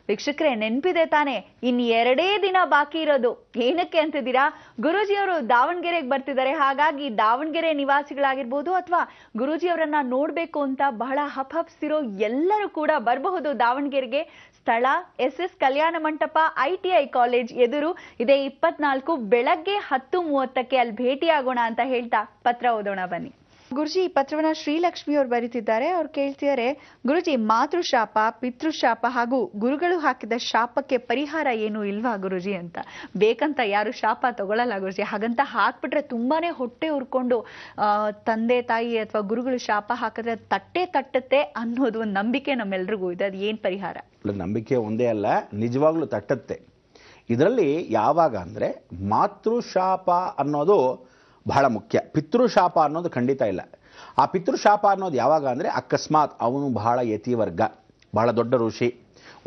ವೀಕ್ಷಕರೇ, ನೆನಪಿದೆ ತಾನೆ, ಇನ್ 2 ದಿನ ಬಾಕಿ ಇರೋದು. ಏನಕ್ಕೆ ಅಂತಿದ್ದೀರಾ? ಗುರೂಜಿಯವರು ದಾವಣಗೆರೆಗೆ ಬರ್ತಿದ್ದಾರೆ. ಹಾಗಾಗಿ ದಾವಣಗೆರೆ ನಿವಾಸಿಗಳಾಗಿರ್ಬೋದು ಅಥವಾ ಗುರೂಜಿಯವರನ್ನ ನೋಡ್ಬೇಕು ಅಂತ ಬಹಳ ಹಪ್ಸಿರೋ ಎಲ್ಲರೂ ಕೂಡ ಬರಬಹುದು ದಾವಣಗೆರೆಗೆ. ಸ್ಥಳ SS Kalyana Mantapa, ITI college ಎದುರು. ಇದೇ 24 ಬೆಳಗ್ಗೆ 10:30ಕ್ಕೆ ಅಲ್ಲಿ ಭೇಟಿಯಾಗೋಣ ಅಂತ ಹೇಳ್ತಾ ಪತ್ರ ಓದೋಣ ಬನ್ನಿ. ಗುರುಜಿ, ಈ ಪತ್ರವನ್ನ ಶ್ರೀಲಕ್ಷ್ಮಿ ಅವರು ಬರೀತಿದ್ದಾರೆ. ಅವ್ರು ಕೇಳ್ತಿದ್ದಾರೆ, ಗುರುಜಿ, ಮಾತೃಶಾಪ, ಪಿತೃಶಾಪ ಹಾಗೂ ಗುರುಗಳು ಹಾಕಿದ ಶಾಪಕ್ಕೆ ಪರಿಹಾರ ಏನು ಇಲ್ವಾ ಗುರುಜಿ ಅಂತ. ಬೇಕಂತ ಯಾರು ಶಾಪ ತಗೊಳ್ಳಲ್ಲ ಗುರುಜಿ. ಹಾಗಂತ ಹಾಕ್ಬಿಟ್ರೆ ತುಂಬಾನೇ ಹೊಟ್ಟೆ ಉರ್ಕೊಂಡು ತಂದೆ ತಾಯಿ ಅಥವಾ ಗುರುಗಳು ಶಾಪ ಹಾಕಿದ್ರೆ ತಟ್ಟುತ್ತೆ ಅನ್ನೋದು ಒಂದು ನಂಬಿಕೆ ನಮ್ಮೆಲ್ರಿಗೂ ಇದೆ. ಅದು ಏನ್ ಪರಿಹಾರ? ನಂಬಿಕೆ ಒಂದೇ ಅಲ್ಲ, ನಿಜವಾಗ್ಲೂ ತಟ್ಟತ್ತೆ. ಇದರಲ್ಲಿ ಯಾವಾಗ ಅಂದ್ರೆ ಮಾತೃಶಾಪ ಅನ್ನೋದು ಬಹಳ ಮುಖ್ಯ. ಪಿತೃಶಾಪ ಅನ್ನೋದು ಖಂಡಿತ ಇಲ್ಲ. ಆ ಪಿತೃಶಾಪ ಅನ್ನೋದು ಯಾವಾಗ ಅಂದರೆ ಅಕಸ್ಮಾತ್ ಅವನು ಬಹಳ ಯತಿವರ್ಗ, ಬಹಳ ದೊಡ್ಡ ಋಷಿ,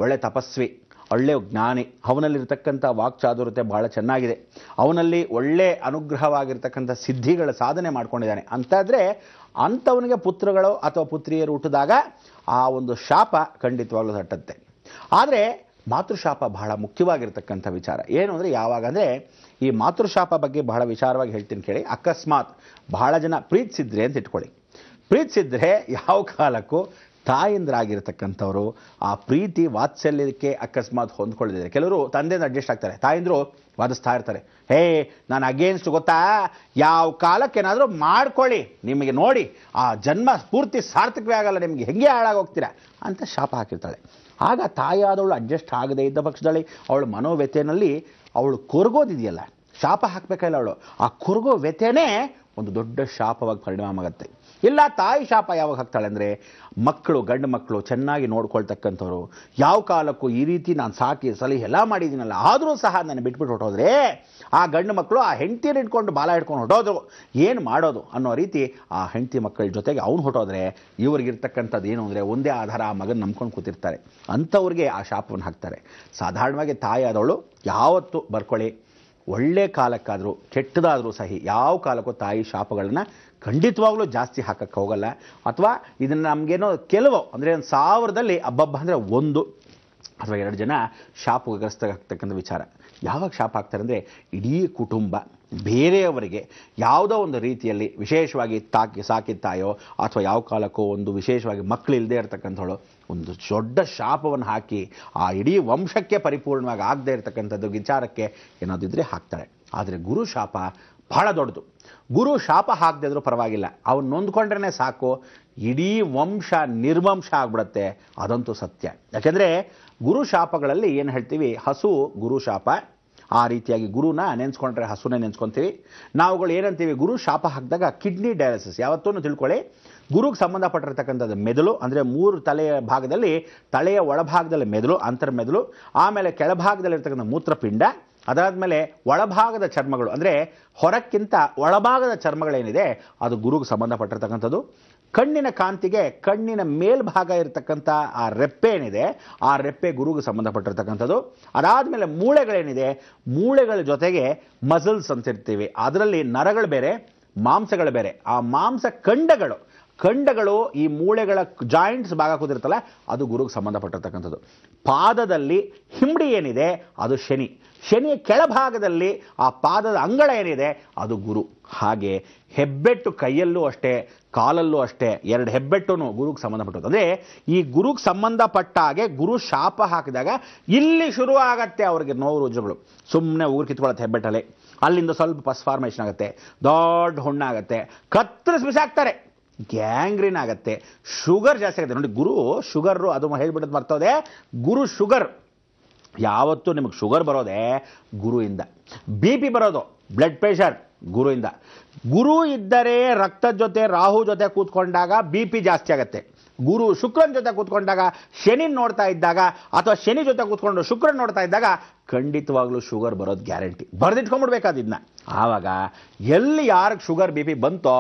ಒಳ್ಳೆ ತಪಸ್ವಿ, ಒಳ್ಳೆ ಜ್ಞಾನಿ, ಅವನಲ್ಲಿರ್ತಕ್ಕಂಥ ವಾಕ್ಚಾತುರ್ಯತೆ ಬಹಳ ಚೆನ್ನಾಗಿದೆ, ಅವನಲ್ಲಿ ಒಳ್ಳೆ ಅನುಗ್ರಹವಾಗಿರ್ತಕ್ಕಂಥ ಸಿದ್ಧಿಗಳ ಸಾಧನೆ ಮಾಡ್ಕೊಂಡಿದ್ದಾನೆ ಅಂತಾದರೆ ಅಂಥವನಿಗೆ ಪುತ್ರಗಳು ಅಥವಾ ಪುತ್ರಿಯರು ಹುಟ್ಟಿದಾಗ ಆ ಒಂದು ಶಾಪ ಖಂಡಿತವಾಗ್ಲೂ ತಟ್ಟತ್ತೆ. ಆದರೆ ಮಾತೃಶಾಪ ಬಹಳ ಮುಖ್ಯವಾಗಿರ್ತಕ್ಕಂಥ ವಿಚಾರ ಏನು ಅಂದರೆ ಯಾವಾಗ ಅಂದರೆ, ಈ ಮಾತೃಶಾಪ ಬಗ್ಗೆ ಬಹಳ ವಿಚಾರವಾಗಿ ಹೇಳ್ತೀನಿ ಕೇಳಿ. ಅಕಸ್ಮಾತ್ ಬಹಳ ಜನ ಪ್ರೀತಿಸಿದ್ರೆ ಅಂತ ಇಟ್ಕೊಳ್ಳಿ, ಪ್ರೀತಿಸಿದ್ರೆ ಯಾವ ಕಾಲಕ್ಕೂ ತಾಯಿಂದ್ರಾಗಿರ್ತಕ್ಕಂಥವ್ರು ಆ ಪ್ರೀತಿ ವಾತ್ಸಲ್ಯಕ್ಕೆ ಅಕಸ್ಮಾತ್ ಹೊಂದ್ಕೊಳ್ಳಿದ್ದಾರೆ. ಕೆಲವರು ತಂದೆಯಿಂದ ಅಡ್ಜಸ್ಟ್ ಆಗ್ತಾರೆ, ತಾಯಿಂದ್ರು ವಾದಿಸ್ತಾ ಇರ್ತಾರೆ, ಹೇ ನಾನು ಅಗೇನ್ಸ್ಟ್ ಗೊತ್ತಾ, ಯಾವ ಕಾಲಕ್ಕೇನಾದರೂ ಮಾಡ್ಕೊಳ್ಳಿ, ನಿಮಗೆ ನೋಡಿ ಆ ಜನ್ಮ ಪೂರ್ತಿ ಸಾರ್ಥಕವೇ ಆಗಲ್ಲ, ನಿಮಗೆ ಹೆಂಗೆ ಹಾಳಾಗೋಗ್ತೀರಾ ಅಂತ ಶಾಪ ಹಾಕಿರ್ತಾಳೆ. ಆಗ ತಾಯಾದವಳು ಅಡ್ಜಸ್ಟ್ ಆಗದೆ ಇದ್ದ ಪಕ್ಷದಲ್ಲಿ ಅವಳ ಮನೋವ್ಯಥೆಯಲ್ಲಿ ಅವಳು ಕೊರಗೋದಿದೆಯಲ್ಲ, ಶಾಪ ಹಾಕಬೇಕಲ್ಲ ಅವಳು, ಆ ಕೊರಗೋ ವ್ಯಥೆನೇ ಒಂದು ದೊಡ್ಡ ಶಾಪವಾಗಿ ಪರಿಣಾಮ ಆಗುತ್ತೆ. ಇಲ್ಲ ತಾಯಿ ಶಾಪ ಯಾವಾಗ ಹಾಕ್ತಾಳೆ ಅಂದರೆ, ಮಕ್ಕಳು, ಗಂಡು ಮಕ್ಕಳು ಚೆನ್ನಾಗಿ ನೋಡ್ಕೊಳ್ತಕ್ಕಂಥವ್ರು ಯಾವ ಕಾಲಕ್ಕೂ ಈ ರೀತಿ ನಾನು ಸಾಕಿ ಸಲಹೆ ಎಲ್ಲ ಮಾಡಿದ್ದೀನಲ್ಲ, ಆದರೂ ಸಹ ನಾನು ಬಿಟ್ಬಿಟ್ಟು ಹೊಟ್ಟೋದ್ರೆ ಆ ಗಂಡು ಮಕ್ಕಳು ಆ ಹೆಂಡತಿಯನ್ನು ಇಟ್ಕೊಂಡು ಬಾಲ ಹಿಡ್ಕೊಂಡು ಹೊಟ್ಟೋದ್ರು, ಏನು ಮಾಡೋದು ಅನ್ನೋ ರೀತಿ ಆ ಹೆಂಡತಿ ಮಕ್ಕಳ ಜೊತೆಗೆ ಅವ್ನು ಹೊಟ್ಟೋದ್ರೆ ಇವ್ರಿಗಿರ್ತಕ್ಕಂಥದ್ದು ಏನು ಅಂದರೆ ಒಂದೇ ಆಧಾರ, ಆ ಮಗನ ನಂಬ್ಕೊಂಡು ಕೂತಿರ್ತಾರೆ, ಅಂಥವ್ರಿಗೆ ಆ ಶಾಪವನ್ನು ಹಾಕ್ತಾರೆ. ಸಾಧಾರಣವಾಗಿ ತಾಯಿ ಆದವಳು ಯಾವತ್ತೂ ಬರ್ಕೊಳ್ಳಿ, ಒಳ್ಳೆ ಕಾಲಕ್ಕಾದರೂ ಕೆಟ್ಟದಾದರೂ ಸಹಿ ಯಾವ ಕಾಲಕ್ಕೂ ತಾಯಿ ಶಾಪಗಳನ್ನ ಖಂಡಿತವಾಗ್ಲೂ ಜಾಸ್ತಿ ಹಾಕಕ್ಕೆ ಹೋಗಲ್ಲ. ಅಥವಾ ಇದನ್ನು ನಮಗೇನೋ ಕೆಲವು ಅಂದರೆ 1000ದಲ್ಲಿ ಹಬ್ಬ ಅಂದರೆ 1 ಅಥವಾ 2 ಜನ ಶಾಪಗ್ರಸ್ತರಾಗ್ತಕ್ಕಂಥ ವಿಚಾರ. ಯಾವಾಗ ಶಾಪ ಹಾಕ್ತಾರೆ ಅಂದರೆ, ಇಡೀ ಕುಟುಂಬ ಬೇರೆಯವರಿಗೆ ಯಾವುದೋ ಒಂದು ರೀತಿಯಲ್ಲಿ ವಿಶೇಷವಾಗಿ ಸಾಕಿದ ತಾಯೋ ಅಥವಾ ಯಾವ ಕಾಲಕ್ಕೂ ಒಂದು ವಿಶೇಷವಾಗಿ ಮಕ್ಕಳು ಇಲ್ಲದೆ ಇರತಕ್ಕಂಥವಳು ಒಂದು ದೊಡ್ಡ ಶಾಪವನ್ನು ಹಾಕಿ ಆ ಇಡೀ ವಂಶಕ್ಕೆ ಪರಿಪೂರ್ಣವಾಗಿ ಆಗದೆ ಇರತಕ್ಕಂಥದ್ದು ವಿಚಾರಕ್ಕೆ ಏನಾದಿದ್ರೆ ಹಾಕ್ತಾಳೆ. ಆದರೆ ಗುರು ಶಾಪ ಬಹಳ ದೊಡ್ಡದು. ಗುರು ಶಾಪ ಹಾಕದೇ ಇದ್ರೂ ಪರವಾಗಿಲ್ಲ, ಅವನು ನೊಂದ್ಕೊಂಡ್ರೆ ಸಾಕು, ಇಡೀ ವಂಶ ನಿರ್ವಂಶ ಆಗ್ಬಿಡುತ್ತೆ. ಅದಂತೂ ಸತ್ಯ. ಯಾಕೆಂದರೆ ಗುರು ಶಾಪಗಳಲ್ಲಿ ಏನು ಹೇಳ್ತೀವಿ, ಹಸು ಗುರು ಶಾಪ, ಆ ರೀತಿಯಾಗಿ ಗುರುನ ನೆನೆಸ್ಕೊಂಡ್ರೆ ಹಸುನೇ ನೆನೆಸ್ಕೊತೀವಿ. ನಾವುಗಳು ಏನಂತೀವಿ, ಗುರು ಶಾಪ ಹಾಕಿದಾಗ ಕಿಡ್ನಿ ಡಯಾಲಿಸಿಸ್. ಯಾವತ್ತೂ ತಿಳ್ಕೊಳ್ಳಿ, ಗುರುಗೆ ಸಂಬಂಧಪಟ್ಟಿರ್ತಕ್ಕಂಥದ್ದು ಮೆದುಳು, ಅಂದರೆ 3 ತಲೆಯ ಭಾಗದಲ್ಲಿ, ತಲೆಯ ಒಳಭಾಗದಲ್ಲಿ ಮೆದುಳು, ಅಂತರ್ಮೆದುಳು, ಆಮೇಲೆ ಕೆಳಭಾಗದಲ್ಲಿರ್ತಕ್ಕಂಥ ಮೂತ್ರಪಿಂಡ, ಅದಾದಮೇಲೆ ಒಳಭಾಗದ ಚರ್ಮಗಳು, ಅಂದರೆ ಹೊರಕ್ಕಿಂತ ಒಳಭಾಗದ ಚರ್ಮಗಳೇನಿದೆ ಅದು ಗುರುಗೆ ಸಂಬಂಧಪಟ್ಟಿರ್ತಕ್ಕಂಥದ್ದು. ಕಣ್ಣಿನ ಕಾಂತಿಗೆ ಕಣ್ಣಿನ ಮೇಲ್ಭಾಗ ಇರತಕ್ಕಂಥ ಆ ರೆಪ್ಪೆ ಏನಿದೆ, ಆ ರೆಪ್ಪೆ ಗುರುಗೆ ಸಂಬಂಧಪಟ್ಟಿರ್ತಕ್ಕಂಥದ್ದು. ಅದಾದಮೇಲೆ ಮೂಳೆಗಳೇನಿದೆ, ಮೂಳೆಗಳ ಜೊತೆಗೆ ಮಸಲ್ಸ್ ಅಂತಿರ್ತೀವಿ, ಅದರಲ್ಲಿ ನರಗಳು ಬೇರೆ, ಮಾಂಸಗಳು ಬೇರೆ. ಆ ಮಾಂಸ ಖಂಡಗಳು ಈ ಮೂಳೆಗಳ ಜಾಯಿಂಟ್ಸ್ ಭಾಗ ಕೂದಿರುತ್ತಲ್ಲ, ಅದು ಗುರುಗೆ ಸಂಬಂಧಪಟ್ಟಿರ್ತಕ್ಕಂಥದ್ದು. ಪಾದದಲ್ಲಿ ಹಿಂಬಡಿ ಏನಿದೆ ಅದು ಶನಿಯ ಕೆಳಭಾಗದಲ್ಲಿ ಆ ಪಾದದ ಅಂಗಳ ಏನಿದೆ ಅದು ಗುರು. ಹಾಗೆ ಹೆಬ್ಬೆಟ್ಟು ಕೈಯಲ್ಲೂ ಅಷ್ಟೇ, ಕಾಲಲ್ಲೂ ಅಷ್ಟೇ, 2 ಹೆಬ್ಬೆಟ್ಟು ಗುರುಗೆ ಸಂಬಂಧಪಟ್ಟದ್ದು. ಅಂದರೆ ಈ ಗುರುಗೆ ಸಂಬಂಧಪಟ್ಟ ಹಾಗೆ ಗುರು ಶಾಪ ಹಾಕಿದಾಗ ಇಲ್ಲಿ ಶುರು ಆಗತ್ತೆ ಅವ್ರಿಗೆ ನೋವು ರುಜುಗಳು. ಸುಮ್ಮನೆ ಊರು ಕಿತ್ಕೊಳ್ಳುತ್ತೆ ಹೆಬ್ಬೆಟ್ಟಲ್ಲಿ, ಅಲ್ಲಿಂದ ಸ್ವಲ್ಪ ಪಸ್ ಫಾರ್ಮೇಷನ್ ಆಗುತ್ತೆ, ದೊಡ್ಡ ಹುಣ್ಣಾಗತ್ತೆ, ಕತ್ತರಿಸಿ ಬಿಸಾಕ್ತಾರೆ, ಗ್ಯಾಂಗ್ರೀನ್ ಆಗುತ್ತೆ, ಶುಗರ್ ಜಾಸ್ತಿ ಆಗುತ್ತೆ. ನೋಡಿ, ಗುರು ಶುಗರು, ಅದು ಹೇಳ್ಬಿಟ್ಟದ್ದು ಮರ್ತೋದೆ, ಗುರು ಶುಗರ್. ಯಾವತ್ತೂ ನಿಮಗೆ ಶುಗರ್ ಬರೋದೇ ಗುರುವಿಂದ, BP ಬರೋದು, ಬ್ಲಡ್ ಪ್ರೆಷರ್ ಗುರುವಿಂದ. ಗುರು ಇದ್ದರೆ ರಕ್ತದ ಜೊತೆ ರಾಹು ಜೊತೆ ಕೂತ್ಕೊಂಡಾಗ BP ಜಾಸ್ತಿ ಆಗುತ್ತೆ. ಗುರು ಶುಕ್ರನ ಜೊತೆ ಕೂತ್ಕೊಂಡಾಗ, ಶನಿ ನೋಡ್ತಾ ಇದ್ದಾಗ, ಅಥವಾ ಶನಿ ಜೊತೆ ಕೂತ್ಕೊಂಡು ಶುಕ್ರನ್ ನೋಡ್ತಾ ಇದ್ದಾಗ ಖಂಡಿತವಾಗ್ಲೂ ಶುಗರ್ ಬರೋದು ಗ್ಯಾರಂಟಿ. ಬರೆದಿಟ್ಕೊಂಡ್ಬಿಡ್ಬೇಕಾದಿದ್ನ. ಆವಾಗ ಎಲ್ಲಿ ಯಾರಿಗೆ ಶುಗರ್ BP ಬಂತೋ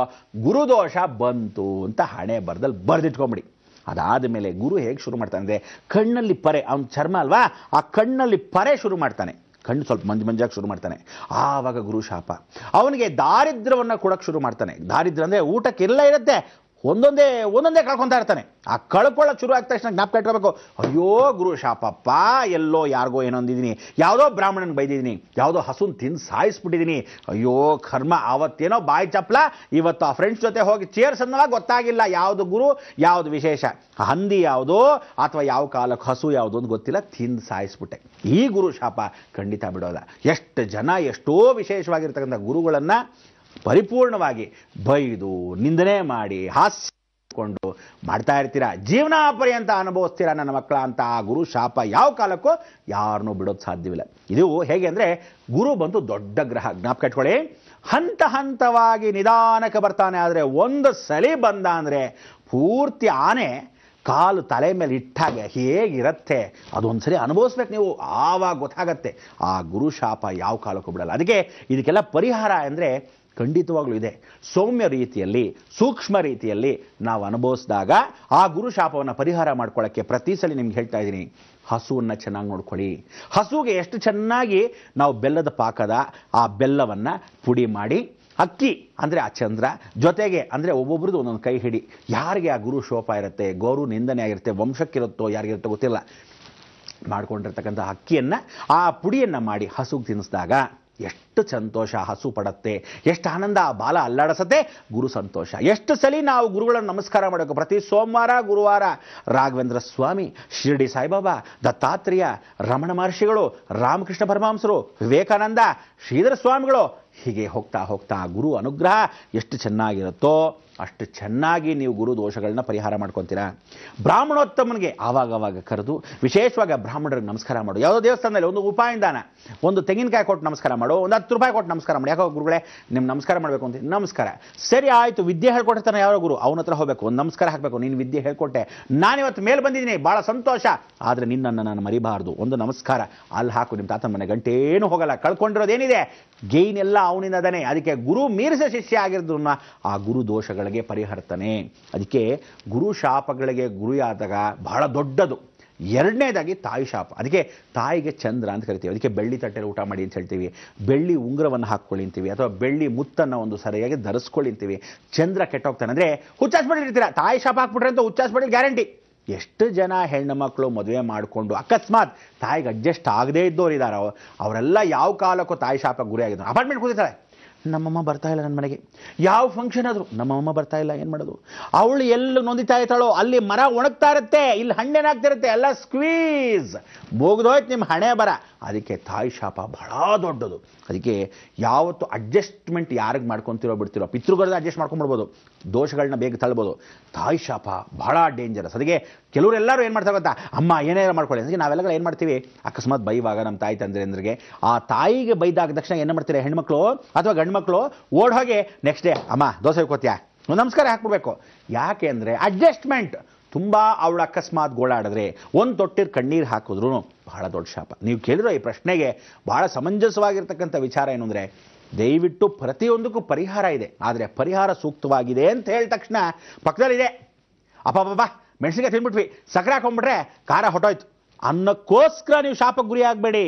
ಗುರುದೋಷ ಬಂತು ಅಂತ ಹಣೆ ಬರದಲ್ಲಿ ಬರೆದಿಟ್ಕೊಂಬಿಡಿ. ಅದಾದ ಮೇಲೆ ಗುರು ಹೇಗೆ ಶುರು ಮಾಡ್ತಾನೆ ಅಂದರೆ, ಕಣ್ಣಲ್ಲಿ ಪರೆ, ಅವನ ಚರ್ಮ ಅಲ್ವಾ, ಆ ಕಣ್ಣಲ್ಲಿ ಪರೆ ಶುರು ಮಾಡ್ತಾನೆ, ಕಣ್ಣು ಸ್ವಲ್ಪ ಮಂಜಾಗಿ ಶುರು ಮಾಡ್ತಾನೆ. ಆವಾಗ ಗುರು ಶಾಪ. ಅವನಿಗೆ ದಾರಿದ್ರ್ಯವನ್ನು ಕೊಡಕ್ಕೆ ಶುರು ಮಾಡ್ತಾನೆ. ದಾರಿದ್ರ್ಯ ಅಂದರೆ ಊಟಕ್ಕೆ ಎಲ್ಲ ಇರುತ್ತೆ, ಒಂದೊಂದೇ ಕಳ್ಕೊತಾ ಇರ್ತಾನೆ. ಆ ಕಳ್ಕೊಳ್ಳೋಕೆ ಶುರು ಆಗ್ತಾ ತಕ್ಷಣ ಜ್ಞಾಪಕ ಇಟ್ಕೋಬೇಕು, ಅಯ್ಯೋ ಗುರು ಶಾಪಪ್ಪ, ಎಲ್ಲೋ ಯಾರಿಗೋ ಏನೋ ಅಂದಿದ್ದೀನಿ, ಯಾವುದೋ ಬ್ರಾಹ್ಮಣನ ಬೈದಿದ್ದೀನಿ, ಯಾವುದೋ ಹಸುನ್ ತಿಂದು ಸಾಯಿಸ್ಬಿಟ್ಟಿದ್ದೀನಿ, ಅಯ್ಯೋ ಕರ್ಮ, ಆವತ್ತೇನೋ ಬಾಯಿ ಚಪ್ಪಲ, ಇವತ್ತು ಆ ಫ್ರೆಂಡ್ಸ್ ಜೊತೆ ಹೋಗಿ ಚೇರ್ಸ್ ಅನ್ನೋವಾಗ ಗೊತ್ತಾಗಿಲ್ಲ ಯಾವುದು ಗುರು ಯಾವುದು ವಿಶೇಷ, ಹಂದಿ ಯಾವುದೋ ಅಥವಾ ಯಾವ ಕಾಲಕ್ಕೆ ಹಸು ಯಾವುದೋ ಅಂತ ಗೊತ್ತಿಲ್ಲ, ತಿಂದು ಸಾಯಿಸ್ಬಿಟ್ಟೆ. ಈ ಗುರು ಶಾಪ ಖಂಡಿತ ಬಿಡೋಲ್ಲ. ಎಷ್ಟು ಜನ ಎಷ್ಟೋ ವಿಶೇಷವಾಗಿರ್ತಕ್ಕಂಥ ಗುರುಗಳನ್ನು ಪರಿಪೂರ್ಣವಾಗಿ ಬೈದು ನಿಂದನೆ ಮಾಡಿ ಹಾಸ್ಯಕೊಂಡು ಮಾಡ್ತಾ ಇರ್ತೀರಾ, ಜೀವನ ಪರ್ಯಂತ ಅನುಭವಿಸ್ತೀರಾ ನನ್ನ ಮಕ್ಕಳ ಅಂತ. ಆ ಗುರು ಶಾಪ ಯಾವ ಕಾಲಕ್ಕೂ ಯಾರನ್ನೂ ಬಿಡೋದು ಸಾಧ್ಯವಿಲ್ಲ. ಇದು ಹೇಗೆ ಅಂದರೆ, ಗುರು ಬಂತು ದೊಡ್ಡ ಗ್ರಹ, ಜ್ಞಾಪಕ ಇಟ್ಕೊಳ್ಳಿ. ಹಂತ ಹಂತವಾಗಿ ನಿಧಾನಕ್ಕೆ ಬರ್ತಾನೆ. ಆದರೆ ಒಂದು ಸಲಿ ಬಂದ ಅಂದರೆ ಪೂರ್ತಿ ಆನೆ ಕಾಲು ತಲೆ ಮೇಲೆ ಇಟ್ಟಾಗ ಹೇಗಿರುತ್ತೆ ಅದೊಂದ್ಸರಿ ಅನುಭವಿಸ್ಬೇಕು ನೀವು, ಆವಾಗ ಗೊತ್ತಾಗತ್ತೆ ಆ ಗುರು ಶಾಪ ಯಾವ ಕಾಲಕ್ಕೂ ಬಿಡಲ್ಲ. ಅದಕ್ಕೆ ಇದಕ್ಕೆಲ್ಲ ಪರಿಹಾರ ಅಂದರೆ ಖಂಡಿತವಾಗ್ಲೂ ಇದೆ. ಸೌಮ್ಯ ರೀತಿಯಲ್ಲಿ, ಸೂಕ್ಷ್ಮ ರೀತಿಯಲ್ಲಿ ನಾವು ಅನುಭವಿಸಿದಾಗ ಆ ಗುರು ಶಾಪವನ್ನು ಪರಿಹಾರ ಮಾಡ್ಕೊಳ್ಳೋಕ್ಕೆ ಪ್ರತಿ ಸಲ ನಿಮ್ಗೆ ಹೇಳ್ತಾ ಇದ್ದೀನಿ, ಹಸುವನ್ನು ಚೆನ್ನಾಗಿ ನೋಡ್ಕೊಳ್ಳಿ. ಹಸುಗೆ ಎಷ್ಟು ಚೆನ್ನಾಗಿ ನಾವು ಬೆಲ್ಲದ ಪಾಕದ ಆ ಬೆಲ್ಲವನ್ನು ಪುಡಿ ಮಾಡಿ, ಅಕ್ಕಿ ಅಂದರೆ ಆ ಚಂದ್ರ ಜೊತೆಗೆ ಅಂದರೆ ಒಬ್ಬೊಬ್ರದ್ದು ಒಂದೊಂದು ಕೈ ಹಿಡಿ, ಯಾರಿಗೆ ಆ ಗುರು ಶೋಪ ಇರುತ್ತೆ, ಗೌರು ನಿಂದನೆ ಆಗಿರುತ್ತೆ, ವಂಶಕ್ಕಿರುತ್ತೋ ಯಾರಿಗಿರುತ್ತೋ ಗೊತ್ತಿಲ್ಲ, ಮಾಡ್ಕೊಂಡಿರ್ತಕ್ಕಂಥ ಅಕ್ಕಿಯನ್ನು ಆ ಪುಡಿಯನ್ನು ಮಾಡಿ ಹಸುಗೆ ತಿನ್ನಿಸಿದಾಗ ಎಷ್ಟು ಸಂತೋಷ ಹಸು ಪಡತ್ತೆ, ಎಷ್ಟು ಆನಂದ ಆ ಬಾಲ ಅಲ್ಲಾಡಿಸತ್ತೆ, ಗುರು ಸಂತೋಷ. ಎಷ್ಟು ಸಲ ನಾವು ಗುರುಗಳನ್ನು ನಮಸ್ಕಾರ ಮಾಡಬೇಕು. ಪ್ರತಿ ಸೋಮವಾರ ಗುರುವಾರ ರಾಘವೇಂದ್ರ ಸ್ವಾಮಿ, ಶಿರ್ಡಿ ಸಾಯಿಬಾಬಾ, ದತ್ತಾತ್ರೇಯ, ರಮಣ ಮಹರ್ಷಿಗಳು, ರಾಮಕೃಷ್ಣ ಪರಮಹಂಸರು, ವಿವೇಕಾನಂದ, ಶ್ರೀಧರ ಸ್ವಾಮಿಗಳು, ಹೀಗೆ ಹೋಗ್ತಾ ಹೋಗ್ತಾ ಗುರು ಅನುಗ್ರಹ ಎಷ್ಟು ಚೆನ್ನಾಗಿರುತ್ತೋ ಅಷ್ಟು ಚೆನ್ನಾಗಿ ನೀವು ಗುರು ದೋಷಗಳನ್ನ ಪರಿಹಾರ ಮಾಡ್ಕೊತೀರಾ. ಬ್ರಾಹ್ಮಣೋತ್ತಮನಿಗೆ ಆವಾಗವಾಗ ಕರೆದು ವಿಶೇಷವಾಗಿ ಬ್ರಾಹ್ಮಣರಿಗೆ ನಮಸ್ಕಾರ ಮಾಡು. ಯಾವುದೋ ದೇವಸ್ಥಾನದಲ್ಲಿ ಒಂದು ಉಪಾಯ ದಾನ, ಒಂದು ತೆಂಗಿನಕಾಯಿ ಕೊಟ್ಟು ನಮಸ್ಕಾರ ಮಾಡು, ಒಂದು 10 ರೂಪಾಯಿ ಕೊಟ್ಟು ನಮಸ್ಕಾರ ಮಾಡಿ. ಯಾಕೋ ಗುರುಗಳೇ ನಿಮ್ಮ ನಮಸ್ಕಾರ ಮಾಡಬೇಕು ಅಂತ, ನಮಸ್ಕಾರ ಸರಿ ಆಯಿತು. ವಿದ್ಯೆ ಹೇಳ್ಕೊಟ್ಟಿರ್ತಾನೆ ಯಾವ ಗುರು, ಅವನ ಹತ್ರ ಹೋಗಬೇಕು, ಒಂದು ನಮಸ್ಕಾರ ಹಾಕಬೇಕು. ನೀನು ವಿದ್ಯೆ ಹೇಳ್ಕೊಟ್ಟೆ, ನಾನಿವತ್ತು ಮೇಲೆ ಬಂದಿದ್ದೀನಿ, ಭಾಳ ಸಂತೋಷ, ಆದರೆ ನಿನ್ನನ್ನು ನಾನು ಮರಿಬಾರ್ದು, ಒಂದು ನಮಸ್ಕಾರ ಅಲ್ಲಿ ಹಾಕು. ನಿಮ್ಮ ತಾತನ ಮನೆ ಗಂಟೇನು ಹೋಗಲ್ಲ, ಕಳ್ಕೊಂಡಿರೋದೇನಿದೆ ಗೈನ್ ಎಲ್ಲ ಅವನಿಂದ ಅದನ್ನೇ. ಅದಕ್ಕೆ ಗುರು ಮೀರಿಸ ಶಿಷ್ಯ ಆಗಿರೋದನ್ನ ಆ ಗುರು ದೋಷಗಳಿಗೆ ಪರಿಹರ್ತಾನೆ. ಅದಕ್ಕೆ ಗುರು ಶಾಪಗಳಿಗೆ ಗುರಿಯಾದಾಗ ಬಹಳ ದೊಡ್ಡದು. ಎರಡನೇದಾಗಿ ತಾಯಿ ಶಾಪ. ಅದಕ್ಕೆ ತಾಯಿಗೆ ಚಂದ್ರ ಅಂತ ಕರಿತೀವಿ. ಅದಕ್ಕೆ ಬೆಳ್ಳಿ ತಟ್ಟೆಯಲ್ಲಿ ಊಟ ಮಾಡಿ ಅಂತ ಹೇಳ್ತೀವಿ, ಬೆಳ್ಳಿ ಉಂಗುರವನ್ನು ಹಾಕ್ಕೊಳ್ಳಿ ಅಂತೀವಿ, ಅಥವಾ ಬೆಳ್ಳಿ ಮುತ್ತನ್ನು ಒಂದು ಸರಿಯಾಗಿ ಧರಿಸ್ಕೊಳ್ಳಿ ಅಂತೀವಿ. ಚಂದ್ರ ಕೆಟ್ಟೋಗ್ತಾನೆ ಅಂದರೆ ಹುಚ್ಚಾಸ್ಬಿಟ್ಟಿರ್ತೀರ, ತಾಯಿ ಶಾಪ ಹಾಕ್ಬಿಟ್ರೆ ಅಂತ ಹುಚ್ಚಾಸ್ಬಿಟ್ಟು ಗ್ಯಾರಂಟಿ. ಎಷ್ಟು ಜನ ಹೆಣ್ಣು ಮಕ್ಕಳು ಮದುವೆ ಮಾಡಿಕೊಂಡು ಅಕಸ್ಮಾತ್ ತಾಯಿಗೆ ಅಡ್ಜಸ್ಟ್ ಆಗದೇ ಇದ್ದವ್ರು ಇದ್ದಾರೋ ಅವರೆಲ್ಲ ಯಾವ ಕಾಲಕ್ಕೂ ತಾಯಿ ಶಾಪ ಗುರಿಯಾಗಿದ್ರು. ಅಪಾರ್ಟ್ಮೆಂಟ್ ಕೂತಿರ್ತಾಳೆ, ನಮ್ಮಮ್ಮ ಬರ್ತಾ ಇಲ್ಲ ನನ್ನ ಮನೆಗೆ, ಯಾವ ಫಂಕ್ಷನ್ ಆದರೂ ನಮ್ಮಮ್ಮ ಬರ್ತಾ ಇಲ್ಲ, ಏನು ಮಾಡೋದು? ಅವಳು ಎಲ್ಲಿ ನೊಂದಿತಾ ಇರ್ತಾಳೋ ಅಲ್ಲಿ ಮರ ಒಣಗ್ತಾ ಇರುತ್ತೆ, ಇಲ್ಲಿ ಹಣ್ಣೇನಾಗ್ತಿರುತ್ತೆ, ಎಲ್ಲ ಸ್ಕ್ವೀಸ್, ಮುಗಿದೋಯ್ತು ನಿಮ್ಮ ಹಣೆ ಬರ. ಅದಕ್ಕೆ ತಾಯಿ ಶಾಪ ಬಹಳ ದೊಡ್ಡದು. ಅದಕ್ಕೆ ಯಾವತ್ತು ಅಡ್ಜಸ್ಟ್ಮೆಂಟ್ ಯಾರಿಗೆ ಮಾಡ್ಕೊತಿರೋ ಬಿಡ್ತಿರೋ, ಪಿತೃಗಳನ್ನ ಅಡ್ಜಸ್ಟ್ ಮಾಡ್ಕೊಂಡ್ಬಿಡ್ಬೋದು, ದೋಷಗಳನ್ನ ಬೇಗ ತಳ್ಬೋದು. ತಾಯಿ ಶಾಪ ಬಹಳ ಡೇಂಜರಸ್. ಅದಕ್ಕೆ ಕೆಲವರೆಲ್ಲರೂ ಏನು ಮಾಡ್ತಾರೆ ಗೊತ್ತಾ, ಅಮ್ಮ ಏನೇನೋ ಮಾಡ್ಕೊಳ್ಳಿ. ಅದಕ್ಕೆ ನಾವೆಲ್ಲ ಏನು ಮಾಡ್ತೀವಿ, ಅಕಸ್ಮಾತ್ ಬೈವಾಗ ನಮ್ಮ ತಾಯಿ ತಂದ್ರೆಂದ್ರಿಗೆ ಆ ತಾಯಿಗೆ ಬೈದಾದ ತಕ್ಷಣ ಏನು ಮಾಡ್ತೀರಿ ಹೆಣ್ಮಕ್ಳು ಅಥವಾ ಗಂಡು ಮಕ್ಕಳು ಓಡ್ ಹೋಗಿ ನೆಕ್ಸ್ಟ್ ಡೇ ಅಮ್ಮ ದೋಸೆ ಹೋಗ್ತೀಯಾ, ನಮಸ್ಕಾರ ಹಾಕ್ಬಿಡ್ಬೇಕು. ಯಾಕೆ ಅಂದರೆ ಅಡ್ಜಸ್ಟ್ಮೆಂಟ್. ತುಂಬ ಅವಳು ಅಕಸ್ಮಾತ್ ಗೋಳಾಡಿದ್ರೆ, ಒಂದು ತೊಟ್ಟಿರ್ ಕಣ್ಣೀರು ಹಾಕಿದ್ರು ಬಹಳ ದೊಡ್ಡ ಶಾಪ. ನೀವು ಕೇಳಿರೋ ಈ ಪ್ರಶ್ನೆಗೆ ಬಹಳ ಸಮಂಜಸವಾಗಿರ್ತಕ್ಕಂಥ ವಿಚಾರ ಏನು ಅಂದರೆ, ದಯವಿಟ್ಟು ಪ್ರತಿಯೊಂದಕ್ಕೂ ಪರಿಹಾರ ಇದೆ, ಆದರೆ ಪರಿಹಾರ ಸೂಕ್ತವಾಗಿದೆ ಅಂತ ಹೇಳಿದ ತಕ್ಷಣ ಪಕ್ಕದಲ್ಲಿದೆ ಅಪ್ಪ ಮೆಣಸಿನ್ಕಾಯಿ ತಿಂದ್ಬಿಟ್ವಿ, ಸಕ್ಕರೆ ಹಾಕೊಂಡ್ಬಿಟ್ರೆ ಖಾರ ಹೊಟ್ಟೋಯ್ತು ಅನ್ನೋಕ್ಕೋಸ್ಕರ ನೀವು ಶಾಪಕ್ಕೆ ಗುರಿ ಆಗಬೇಡಿ.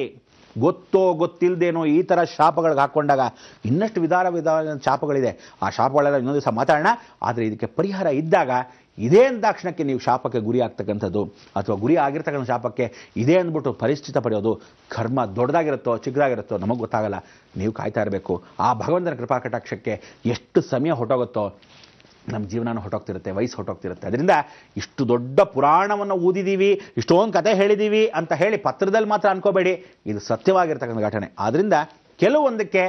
ಗೊತ್ತೋ ಗೊತ್ತಿಲ್ಲದೇನೋ ಈ ಥರ ಶಾಪಗಳಿಗೆ ಹಾಕ್ಕೊಂಡಾಗ ಇನ್ನಷ್ಟು ವಿಧ ಶಾಪಗಳಿದೆ. ಆ ಶಾಪಗಳೆಲ್ಲ ಇನ್ನೊಂದು ದಿವಸ ಮಾತಾಡೋಣ. ಆದರೆ ಇದಕ್ಕೆ ಪರಿಹಾರ ಇದ್ದಾಗ ಇದೇ ಅಂದಾಕ್ಷಣಕ್ಕೆ ನೀವು ಶಾಪಕ್ಕೆ ಗುರಿ ಆಗ್ತಕ್ಕಂಥದ್ದು ಅಥವಾ ಗುರಿ ಆಗಿರ್ತಕ್ಕಂಥ ಶಾಪಕ್ಕೆ ಇದೇ ಅಂದ್ಬಿಟ್ಟು ಪರಿಸ್ಥಿತ ಪಡೆಯೋದು ಕರ್ಮ ದೊಡ್ಡದಾಗಿರುತ್ತೋ ಚಿಕ್ಕದಾಗಿರುತ್ತೋ ನಮಗೆ ಗೊತ್ತಾಗಲ್ಲ. ನೀವು ಕಾಯ್ತಾ ಇರಬೇಕು. ಆ ಭಗವಂತನ ಕೃಪಾ ಕಟಾಕ್ಷಕ್ಕೆ ಎಷ್ಟು ಸಮಯ ಹೊಟ್ಟೋಗುತ್ತೋ ನಮ್ಮ ಜೀವನ ಹೊಟ್ಟೋಗ್ತಿರುತ್ತೆ, ವಯಸ್ಸು ಹೊಟ್ಟೋಗ್ತಿರುತ್ತೆ. ಅದರಿಂದ ಇಷ್ಟು ದೊಡ್ಡ ಪುರಾಣವನ್ನು ಓದಿದ್ದೀವಿ, ಇಷ್ಟೊಂದು ಕತೆ ಹೇಳಿದ್ದೀವಿ ಅಂತ ಹೇಳಿ ಪತ್ರದಲ್ಲಿ ಮಾತ್ರ ಅನ್ಕೋಬೇಡಿ, ಇದು ಸತ್ಯವಾಗಿರ್ತಕ್ಕಂಥ ಘಟನೆ. ಆದ್ದರಿಂದ ಕೆಲವೊಂದಕ್ಕೆ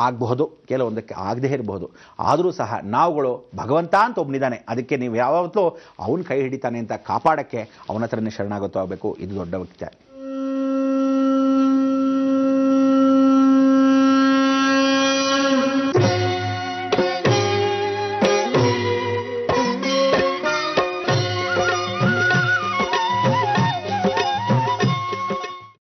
ಆಗಬಹುದು, ಕೆಲವೊಂದಕ್ಕೆ ಆಗದೇ ಇರಬಹುದು. ಆದರೂ ಸಹ ನಾವುಗಳು ಭಗವಂತ ಅಂತ ಒಬ್ಬನಿದ್ದಾನೆ, ಅದಕ್ಕೆ ನೀವು ಯಾವತ್ತೂ ಅವನ ಕೈ ಹಿಡಿತಾನೆ ಅಂತ ಕಾಪಾಡೋಕ್ಕೆ ಅವನ ಹತ್ರನೇ ಶರಣಾಗತವಾಗಬೇಕು. ಇದು ದೊಡ್ಡ ವಿಚಾರ.